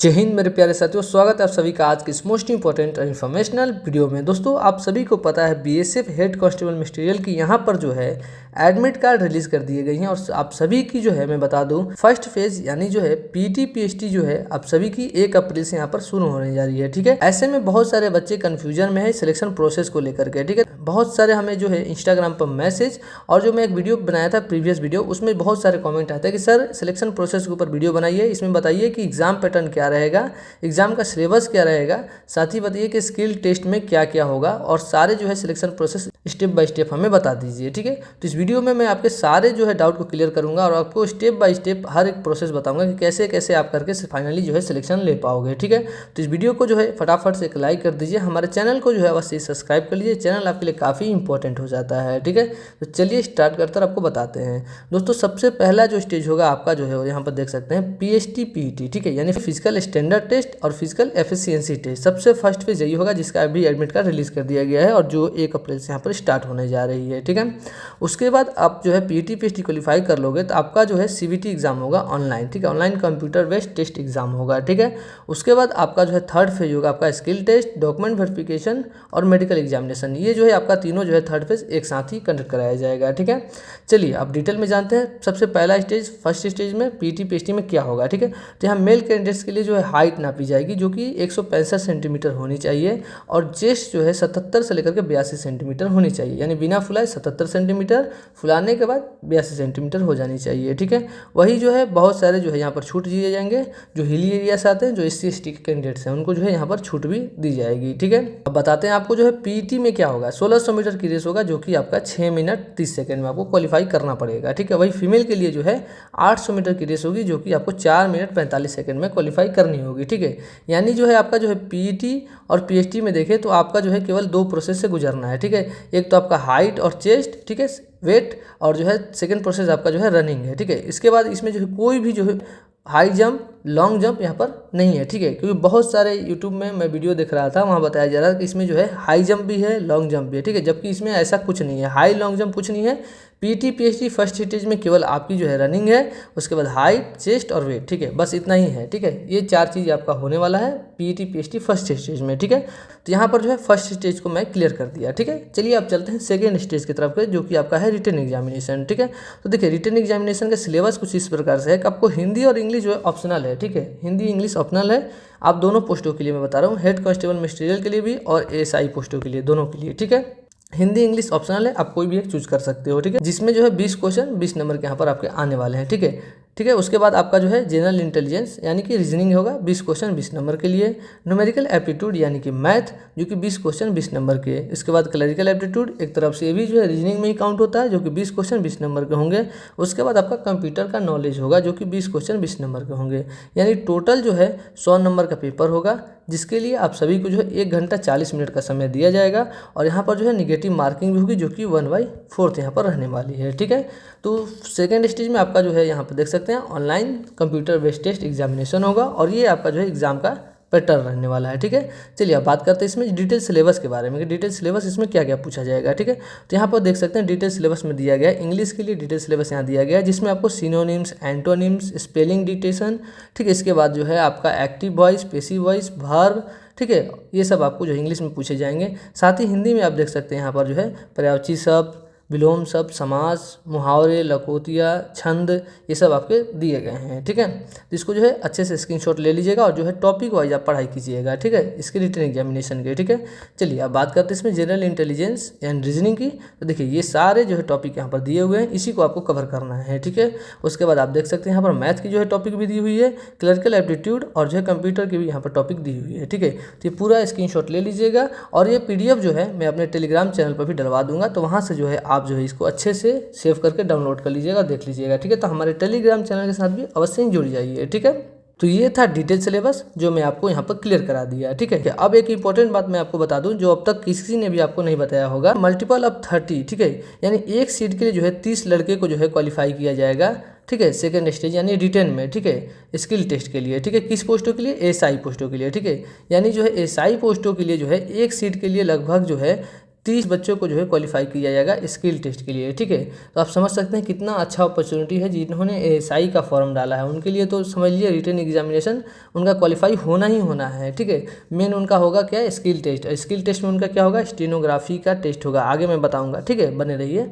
जय हिंद मेरे प्यारे साथियों, स्वागत है आप सभी का आज के इस मोस्ट इंपॉर्टेंट और इन्फॉर्मेशनल वीडियो में। दोस्तों, आप सभी को पता है बीएसएफ हेड कांस्टेबल मिनिस्ट्रियल की यहाँ पर जो है एडमिट कार्ड रिलीज कर दिए गई हैं और आप सभी की जो है मैं बता दूं फर्स्ट फेज यानी जो है पीटी पीएचटी जो है आप सभी की 1 अप्रैल से यहाँ पर शुरू होने जा रही है। ठीक है, ऐसे में बहुत सारे बच्चे कंफ्यूजन में है सिलेक्शन प्रोसेस को लेकर के। ठीक है, बहुत सारे हमें जो है इंस्टाग्राम पर मैसेज और जो मैं एक वीडियो बनाया था प्रीवियस वीडियो, उसमें बहुत सारे कॉमेंट आते हैं कि सर सिलेक्शन प्रोसेस के ऊपर वीडियो बनाइए, इसमें बताइए कि एग्जाम पैटर्न क्या रहेगा, एग्जाम का सिलेबस क्या रहेगा, साथ ही बताइए कि स्किल टेस्ट में क्या क्या होगा और सारे जो है selection process step by step हमें बता दीजिए। ठीक है, तो इस वीडियो में मैं आपके सारे जो है डाउट को क्लियर करूंगा और आपको स्टेप बाय स्टेप हर एक प्रोसेस बताऊंगा कि कैसे कैसे आप करके फाइनली जो है सिलेक्शन ले पाओगे। ठीक है, तो इस वीडियो को जो है फटाफट से एक लाइक कर दीजिए, हमारे चैनल को जो है अवश्य सब्सक्राइब कर लीजिए, चैनल आपके लिए काफ़ी इंपॉर्टेंट हो जाता है। ठीक है, तो चलिए स्टार्ट करते आपको बताते हैं। दोस्तों, सबसे पहला जो स्टेज होगा आपका जो है यहाँ पर देख सकते हैं पीएचटी पीईटी। ठीक है, यानी फिजिकल स्टैंडर्ड टेस्ट और फिजिकल एफिशिएंसी टेस्ट। सबसे फर्स्ट फेज यही होगा जिसका अभी एडमिट कार्ड रिलीज कर दिया गया है और जो 1 अप्रैल से यहाँ पर स्टार्ट होने जा रही है। ठीक है, उसके बाद आप जो है पीटी पीएचटी क्वालिफाई कर लोगे तो आपका जो है सीबीटी एग्जाम होगा ऑनलाइन। ठीक है, online computer based test exam होगा। ठीक है, उसके बाद आपका जो है थर्ड फेज होगा आपका स्किल टेस्ट, डॉक्यूमेंट वेरिफिकेशन और मेडिकल एग्जामिनेशन। ये जो है आपका तीनों जो है थर्ड फेज एक साथ ही कंडक्ट कराया जाएगा। ठीक है, चलिए आप डिटेल में जानते हैं। सबसे पहला स्टेज फर्स्ट स्टेज में पीटी पीएचटी में क्या होगा। ठीक है, तो यहाँ मेल कैंडिडेट्स के लिए जो है हाइट नापी जाएगी जो कि 165 सेंटीमीटर होनी चाहिए और चेस्ट जो है 77 से लेकर के 82 सेंटीमीटर होनी चाहिए, यानी बिना फुलाए 77 सेंटीमीटर, फुलाने के बाद 82 सेंटीमीटर हो जानी चाहिए। ठीक है, वही जो है बहुत सारे जो है यहाँ पर छूट दिए जाएंगे। जो हिली एरिया से आते हैं, जो SC ST के कैंडिडेट्स हैं, उनको जो है यहाँ पर छूट भी दी जाएगी। ठीक है, अब बताते हैं आपको जो है पीटी में क्या होगा। 1600 मीटर की रेस होगा जो कि आपका 6 मिनट 30 सेकेंड में आपको क्वालिफाई करना पड़ेगा। ठीक है, वही फीमेल के लिए जो है 800 मीटर की रेस होगी जो कि आपको 4 मिनट 45 सेकेंड में क्वालिफाई करनी होगी। ठीक है, यानी जो है आपका जो है पीटी और पीएचटी में देखें तो आपका जो है केवल 2 प्रोसेस से गुजरना है। ठीक है, एक तो आपका हाइट और चेस्ट, ठीक है, वेट, और जो है सेकंड प्रोसेस आपका जो है रनिंग है। ठीक है, इसके बाद इसमें जो है कोई भी जो है हाई जंप लॉन्ग जंप यहाँ पर नहीं है। ठीक है, क्योंकि बहुत सारे यूट्यूब में मैं वीडियो देख रहा था, वहाँ बताया जा रहा था कि इसमें जो है हाई जंप भी है लॉन्ग जंप भी है। ठीक है, जबकि इसमें ऐसा कुछ नहीं है, हाई लॉन्ग जंप कुछ नहीं है। पीटी पीएचडी फर्स्ट स्टेज में केवल आपकी जो है रनिंग है, उसके बाद हाइट, चेस्ट और वेट। ठीक है, बस इतना ही है। ठीक है, ये 4 चीज़ आपका होने वाला है पीटी पीएचडी फर्स्ट स्टेज में। ठीक है, तो यहाँ पर जो है फर्स्ट स्टेज को मैं क्लियर कर दिया। ठीक है, चलिए आप चलते हैं सेकेंड स्टेज की तरफ जो कि आपका है रिटन एग्जामिनेशन। ठीक है, तो देखिए रिटन एग्जामिनेशन का सिलेबस कुछ इस प्रकार से है कि आपको हिंदी और इंग्लिश जो है ऑप्शनल है। ठीक है, हिंदी इंग्लिश ऑप्शनल है। आप दोनों पोस्टों के लिए मैं बता रहा हूँ, हेड कांस्टेबल मिनिस्ट्रियल के लिए भी और एएसआई पोस्टों के लिए, दोनों के लिए। ठीक है, हिंदी इंग्लिश ऑप्शनल है, आप कोई भी एक चूज कर सकते हो। ठीक है, जिसमें जो है 20 क्वेश्चन 20 नंबर के यहाँ पर आपके आने वाले हैं। ठीक है, ठीक है, उसके बाद आपका जो है जनरल इंटेलिजेंस यानी कि रीजनिंग होगा 20 क्वेश्चन 20 नंबर के लिए। न्यूमेरिकल एप्टीट्यूड यानी कि मैथ जो कि 20 क्वेश्चन 20 नंबर के। इसके बाद क्लरिकल एप्टीट्यूड एक तरफ से ये भी जो है रीजनिंग में ही काउंट होता है जो कि 20 क्वेश्चन 20 नंबर के होंगे। उसके बाद आपका कंप्यूटर का नॉलेज होगा जो कि 20 क्वेश्चन 20 नंबर के होंगे, यानी टोटल जो है 100 नंबर का पेपर होगा, जिसके लिए आप सभी को जो है 1 घंटा 40 मिनट का समय दिया जाएगा और यहाँ पर जो है निगेटिव मार्किंग भी होगी जो कि 1/4 यहाँ पर रहने वाली है। ठीक है, तो सेकेंड स्टेज में आपका जो है यहाँ पर देख सकते हैं online computer based test examination होगा और ये आपका जो है एग्जाम का पैटर्न रहने वाला है। ठीक है, चलिए अब बात करते हैं इसमें डिटेल सिलेबस के बारे में कि डिटेल सिलेबस इसमें क्या क्या पूछा जाएगा। ठीक है, तो यहाँ पर देख सकते हैं डिटेल सिलेबस में दिया गया है, इंग्लिश के लिए डिटेल सिलेबस यहाँ दिया गया है जिसमें आपको सिनोनिम्स, एंटोनिम्स, स्पेलिंग डिटेशन, ठीक है, इसके बाद जो है आपका active voice, passive voice, verb, ठीक है, ये सब आपको जो इंग्लिश में पूछे जाएंगे। साथ ही हिंदी में आप देख सकते हैं यहाँ पर जो है पर्यायवाची शब्द, विलोम शब्द, समास, मुहावरे, लकोतिया, छंद, ये सब आपके दिए गए हैं। ठीक है, तो इसको जो है अच्छे से स्क्रीनशॉट ले लीजिएगा और जो है टॉपिक वाइज आप पढ़ाई कीजिएगा। ठीक है, इसके रिटन एग्जामिनेशन के। ठीक है, चलिए अब बात करते हैं इसमें जनरल इंटेलिजेंस एंड रीजनिंग की। तो देखिए ये सारे जो है टॉपिक यहाँ पर दिए हुए हैं, इसी को आपको कवर करना है। ठीक है, उसके बाद आप देख सकते हैं यहाँ पर मैथ की जो है टॉपिक भी दी हुई है, क्लरिकल एप्टीट्यूड और जो है कंप्यूटर की भी यहाँ पर टॉपिक दी हुई है। ठीक है, तो ये पूरा स्क्रीनशॉट ले लीजिएगा और ये PDF जो है मैं अपने टेलीग्राम चैनल पर भी डलवा दूंगा, तो वहाँ से जो है आप जो है इसको अच्छे से सेव करके डाउनलोड कर लीजिएगा, देख लीजिएगा। ठीक है, तो हमारे टेलीग्राम चैनल के साथ भी अवश्य ही जुड़ जाइए। ठीक है, तो ये था डिटेल सिलेबस जो मैं आपको यहाँ पर क्लियर करा दिया। ठीक है, अब एक इंपॉर्टेंट बात मैं आपको बता दूं जो अब तक किसी ने भी आपको नहीं बताया होगा, मल्टीपल ऑफ 30। ठीक है, यानी एक सीट के लिए जो है 30 लड़के को जो है क्वालिफाई किया जाएगा। ठीक है, सेकंड स्टेज यानी रिटन में। ठीक है, स्किल टेस्ट के लिए। ठीक है, किस पोस्टों के लिए? एएसआई पोस्टों के लिए। ठीक है, यानी जो है एएसआई पोस्टों के लिए जो है एक सीट के लिए लगभग जो है 30 बच्चों को जो है क्वालिफाई किया जाएगा स्किल टेस्ट के लिए, ठीक है। तो आप समझ सकते हैं कितना अच्छा अपॉर्चुनिटी है। जिन्होंने एएसआई का फॉर्म डाला है उनके लिए तो समझ लीजिए रिटन एग्जामिनेशन उनका क्वालिफाई होना ही होना है, ठीक है। मेन उनका होगा क्या, स्किल टेस्ट। स्किल टेस्ट में उनका क्या होगा, स्टेनोग्राफी का टेस्ट होगा, आगे मैं बताऊँगा, ठीक है, बने रहिए,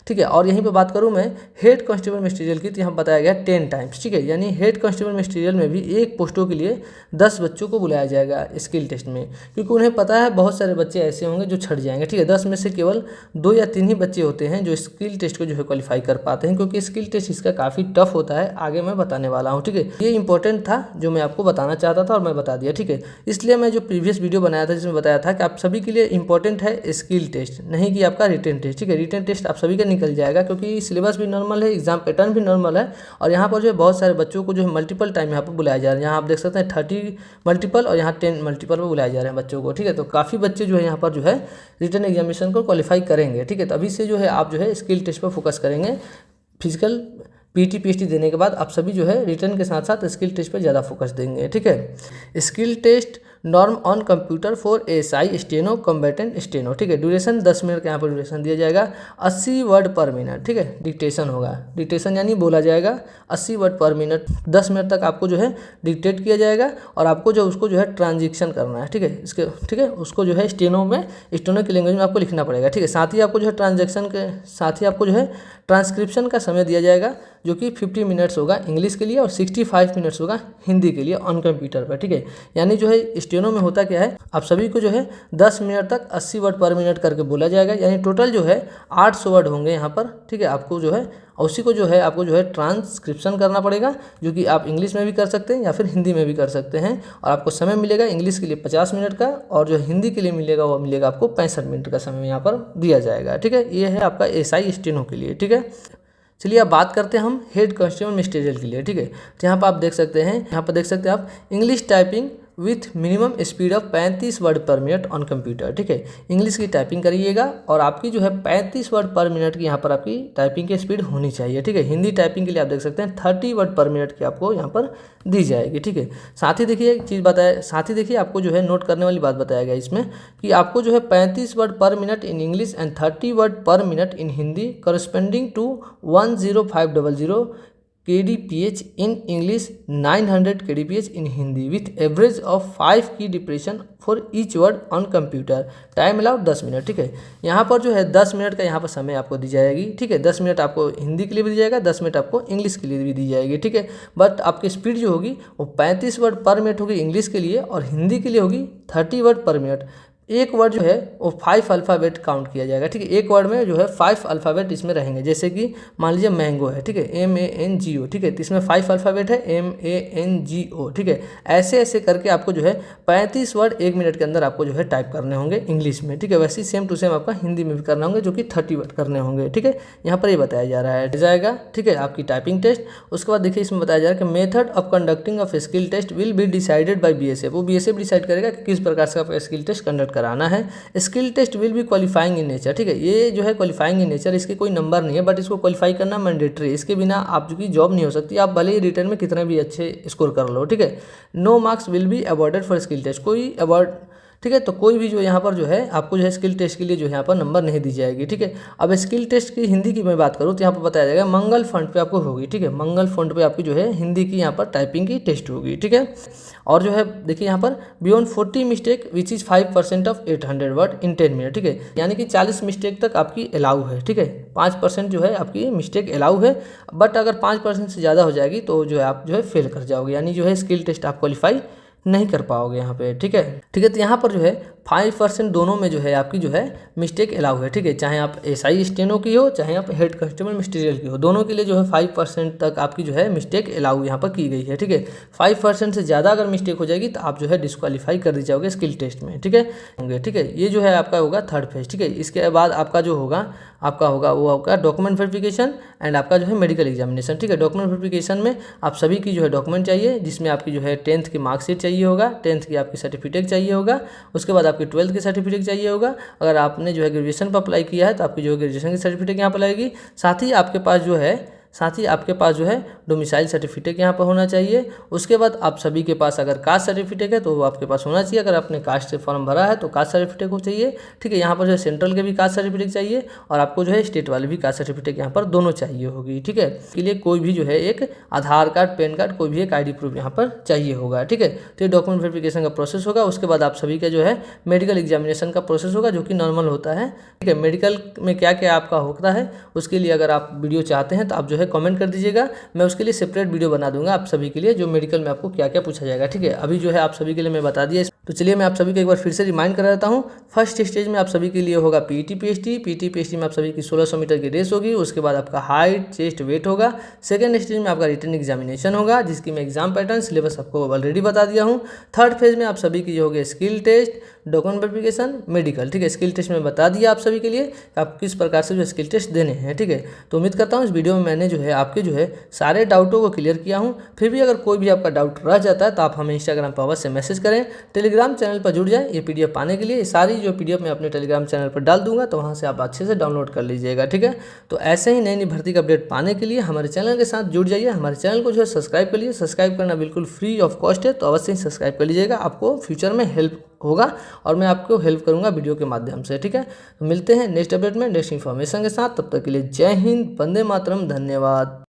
ठीक है। और यहीं पे बात करूं मैं हेड कांस्टेबल मिनिस्ट्रियल की, तो यहाँ बताया गया 10 टाइम्स, ठीक है। यानी हेड कांस्टेबल मिनिस्ट्रियल में भी एक पोस्टों के लिए 10 बच्चों को बुलाया जाएगा स्किल टेस्ट में, क्योंकि उन्हें पता है बहुत सारे बच्चे ऐसे होंगे जो छट जाएंगे, ठीक है। 10 में से केवल 2 या 3 ही बच्चे होते हैं जो स्किल टेस्ट को जो है क्वालिफाई कर पाते हैं, क्योंकि स्किल टेस्ट इसका काफ़ी टफ होता है, आगे मैं बताने वाला हूँ, ठीक है। ये इंपॉर्टेंट था जो मैं आपको बताना चाहता था और मैं बता दिया, ठीक है। इसलिए मैं जो प्रीवियस वीडियो बनाया था जिसमें बताया था कि आप सभी के लिए इंपॉर्टेंट है स्किल टेस्ट, नहीं कि आपका रिटन टेस्ट, ठीक है। रिटन टेस्ट आप सभी का निकल जाएगा क्योंकि सिलेबस भी नॉर्मल है, एग्जाम पैटर्न भी नॉर्मल है, और यहाँ पर जो है बहुत सारे बच्चों को जो है मल्टीपल टाइम यहाँ पर बुलाया जा रहा है। यहाँ आप देख सकते हैं 30 मल्टीपल और यहाँ 10 मल्टीपल पर बुलाए जा रहे हैं बच्चों को, ठीक है। तो काफ़ी बच्चे जो है यहाँ पर जो है रिटन एग्जामिनेशन को क्वालिफाई करेंगे, ठीक है। तो अभी से जो है आप जो है स्किल टेस्ट पर फोकस करेंगे। फिजिकल पीटी पीएचडी देने के बाद आप सभी जो है रिटन के साथ साथ स्किल टेस्ट पर ज़्यादा फोकस देंगे, ठीक है। Skill test norm on computer for ASI steno combatant steno, ठीक है। ड्यूरेशन 10 मिनट का यहाँ पर ड्यूरेशन दिया जाएगा, 80 वर्ड पर मिनट, ठीक है। डिक्टेशन होगा, डिक्टेशन यानी बोला जाएगा 80 वर्ड पर मिनट, 10 मिनट तक आपको जो है डिक्टेट किया जाएगा और आपको जो उसको जो है ट्रांजेक्शन करना है, ठीक है। इसके ठीक है उसको जो है स्टेनो की लैंग्वेज में आपको लिखना पड़ेगा, ठीक है। साथ ही आपको जो है ट्रांजेक्शन के साथ ही आपको जो है ट्रांसक्रिप्शन का समय दिया जाएगा जो कि 50 मिनट्स होगा इंग्लिश के लिए और 65 मिनट्स होगा हिंदी के लिए ऑन कंप्यूटर पर, ठीक है। यानी जो है स्टेनो में होता क्या है, आप सभी को जो है 10 मिनट तक 80 वर्ड पर मिनट करके बोला जाएगा, यानी टोटल जो है 800 वर्ड होंगे यहाँ पर, ठीक है। आपको जो है उसी को जो है आपको जो है ट्रांसक्रिप्शन करना पड़ेगा, जो कि आप इंग्लिश में भी कर सकते हैं या फिर हिंदी में भी कर सकते हैं, और आपको समय मिलेगा इंग्लिश के लिए 50 मिनट का और जो हिंदी के लिए मिलेगा वो मिलेगा आपको 65 मिनट का समय यहाँ पर दिया जाएगा, ठीक है। ये है आपका एएसआई स्टेनो के लिए, ठीक है। चलिए अब बात करते हैं हम हेड कांस्टेबल मिनिस्ट्रियल के लिए, ठीक है। तो यहाँ पर आप देख सकते हैं, यहाँ पर देख सकते हैं आप English typing with minimum speed of 35 word per minute on computer, ठीक है। इंग्लिश की टाइपिंग करिएगा और आपकी जो है 35 वर्ड पर मिनट की यहाँ पर आपकी टाइपिंग की स्पीड होनी चाहिए, ठीक है। हिंदी टाइपिंग के लिए आप देख सकते हैं 30 वर्ड पर मिनट की आपको यहाँ पर दी जाएगी, ठीक है। साथ ही देखिए एक चीज़ बताया, साथ ही देखिए आपको जो है नोट करने वाली बात बताया गया इसमें कि आपको जो है 35 word per minute in English and 30 word per minute in Hindi corresponding to 10500 kdph in English, 900 kdph in Hindi with average of 5 की depression for each word on computer. Time allowed 10 minute, ठीक है। यहाँ पर जो है 10 मिनट का यहाँ पर समय आपको दी जाएगी, ठीक है। 10 मिनट आपको हिंदी के लिए भी दी जाएगा, 10 मिनट आपको इंग्लिश के लिए भी दी जाएगी, ठीक है। बट आपकी स्पीड जो होगी वो 35 वर्ड पर मिनट होगी इंग्लिश के लिए और हिंदी के लिए होगी 30 वर्ड पर मिनट। एक वर्ड जो है वो 5 अल्फ़ाबेट काउंट किया जाएगा, ठीक है। एक वर्ड में जो है 5 अल्फ़ाबेट इसमें रहेंगे, जैसे कि मान लीजिए मैंगो है, ठीक है, MANGO, ठीक है। तो इसमें 5 अल्फ़ाबेट है MANGO, ठीक है। ऐसे ऐसे करके आपको जो है 35 वर्ड 1 मिनट के अंदर आपको जो है टाइप करने होंगे इंग्लिश में, ठीक है। वैसे ही सेम टू सेम आपका हिंदी में भी करना होंगे जो कि 30 वर्ड करने होंगे, ठीक है। यहाँ पर ये बताया जा रहा है जाएगा, ठीक है, आपकी टाइपिंग टेस्ट। उसके बाद देखिए इसमें बताया जा रहा है कि method of conducting of skill test will be decided by BSF। वो BSF डिसाइड करेगा कि किस प्रकार से आपका स्किल टेस्ट कंडक्ट कराना है। Skill test will be qualifying in nature, ठीक है। ये जो है क्वालिफाइंग इन नेचर, इसके कोई नंबर नहीं है, बट इसको क्वालिफाई करना मैंडेटरी है। इसके बिना आपकी जॉब नहीं हो सकती, आप भले ही रिटर्न में कितने भी अच्छे स्कोर कर लो, ठीक है। No marks will be awarded for skill test, कोई अवॉर्ड, ठीक है। तो कोई भी जो यहाँ पर जो है आपको जो है स्किल टेस्ट के लिए जो है यहाँ पर नंबर नहीं दी जाएगी, ठीक है। अब स्किल टेस्ट की हिंदी की मैं बात करूँ तो यहाँ पर बताया जाएगा मंगल फंड पे आपको होगी, ठीक है। मंगल फंड पे आपकी जो है हिंदी की यहाँ पर टाइपिंग की टेस्ट होगी, ठीक है। और जो है देखिए यहाँ पर beyond 40 mistake which is 5% of 800 word in 10 minute, ठीक है। यानी कि 40 मिस्टेक तक आपकी अलाउ है, ठीक है। 5% जो है आपकी मिस्टेक अलाउ है, बट अगर 5% से ज़्यादा हो जाएगी तो जो है आप जो है फेल कर जाओगे, यानी जो है स्किल टेस्ट आप क्वालिफाई नहीं कर पाओगे यहाँ पे, ठीक है। ठीक है, तो यहाँ पर जो है 5% दोनों में जो है आपकी जो है मिस्टेक अलाउ है, ठीक है। चाहे आप एसआई स्टेनो की हो चाहे आप हेड कांस्टेबल मिनिस्ट्रियल की हो, दोनों के लिए जो है 5% तक आपकी जो है मिस्टेक अलाउ यहाँ पर की गई है, ठीक है। 5% से ज़्यादा अगर मिस्टेक हो जाएगी तो आप जो है डिस्क्वालीफाई कर दी जाओगे स्किल टेस्ट में, ठीक है होंगे, ठीक है। ये जो है आपका होगा थर्ड फेज, ठीक है। इसके बाद आपका जो होगा वो आपका डॉक्यूमेंट वेरिफिकेशन एंड आपका जो है मेडिकल एग्जामिनेशन, ठीक है। डॉक्यूमेंट वेरिफिकेशन में आप सभी की जो है डॉक्यूमेंट चाहिए, जिसमें आपकी जो है 10th की मार्कशीट चाहिए होगा, 10th की आपकी सर्टिफिकेट चाहिए होगा, उसके बाद आपकी 12th की सर्टिफिकेट चाहिए होगा। अगर आपने जो है ग्रेजुएशन पर अप्लाई किया है तो आपकी जो है ग्रेजुएशन की सर्टिफिकेट यहाँ पर लगेगी। साथ ही आपके पास जो है साथ ही आपके पास जो है डोमिसाइल सर्टिफिकेट यहाँ पर होना चाहिए। उसके बाद आप सभी के पास अगर कास्ट सर्टिफिकेट है तो वो आपके पास होना चाहिए। अगर आपने कास्ट से फॉर्म भरा है तो कास्ट सर्टिफिकेट को चाहिए, ठीक है। यहाँ पर जो है सेंट्रल के भी कास्ट सर्टिफिकेट चाहिए और आपको जो है स्टेट वाले भी कास्ट सर्टिफिकेट यहाँ पर दोनों चाहिए होगी, ठीक है। इसके लिए कोई भी जो है एक आधार कार्ड, पैन कार्ड, कोई भी एक ID प्रूफ यहाँ पर चाहिए होगा, ठीक है। तो ये डॉक्यूमेंट वेरिफिकेशन का प्रोसेस होगा। उसके बाद आप सभी का जो है मेडिकल एग्जामिनेशन का प्रोसेस होगा, जो कि नॉर्मल होता है, ठीक है। मेडिकल में क्या क्या आपका होता है उसके लिए अगर आप वीडियो चाहते हैं तो आप जो है कमेंट कर दीजिएगा, मैं उसके लिए सेपरेट वीडियो बना दूंगा आप सभी के लिए, जो मेडिकल में आपको क्या क्या पूछा जाएगा, ठीक है। अभी जो है आप सभी के लिए मैं बता दिया। तो चलिए मैं आप सभी को एक बार फिर से रिमाइंड करा देता हूँ। फर्स्ट स्टेज में आप सभी के लिए होगा PET PST में आप सभी की 1600 मीटर की रेस होगी। उसके बाद आपका हाइट, चेस्ट, वेट होगा। सेकंड स्टेज में आपका रिटन एग्जामिनेशन होगा, जिसकी मैं एग्जाम पैटर्न, सिलेबस आपको ऑलरेडी बता दिया हूँ। थर्ड फेज में आप सभी की जो होगी skill test, document verification, medical, ठीक है। स्किल टेस्ट में बता दिया आप सभी के लिए आप किस प्रकार से जो स्किल टेस्ट देने हैं, ठीक है। तो उम्मीद करता हूँ इस वीडियो में मैंने जो है आपके जो है सारे डाउटों को क्लियर किया हूँ। फिर भी अगर कोई भी आपका डाउट रह जाता है तो आप हमें इंस्टाग्राम पर अवश्य मैसेज करें, टेलीग्राम चैनल पर जुड़ जाएं। ये PDF पाने के लिए सारी जो PDF मैं अपने टेलीग्राम चैनल पर डाल दूंगा, तो वहाँ से आप अच्छे से डाउनलोड कर लीजिएगा, ठीक है। तो ऐसे ही नई नई भर्ती का अपडेट पाने के लिए हमारे चैनल के साथ जुड़ जाइए। हमारे चैनल को जो है सब्सक्राइब कर लीजिए। सब्सक्राइब करना बिल्कुल फ्री ऑफ कॉस्ट है, तो अवश्य ही सब्सक्राइब कर लीजिएगा, आपको फ्यूचर में हेल्प होगा और मैं आपको हेल्प करूंगा वीडियो के माध्यम से, ठीक है। तो मिलते हैं नेक्स्ट अपडेट में नेक्स्ट इन्फॉर्मेशन के साथ। तब तक के लिए जय हिंद, वंदे मातरम, धन्यवाद।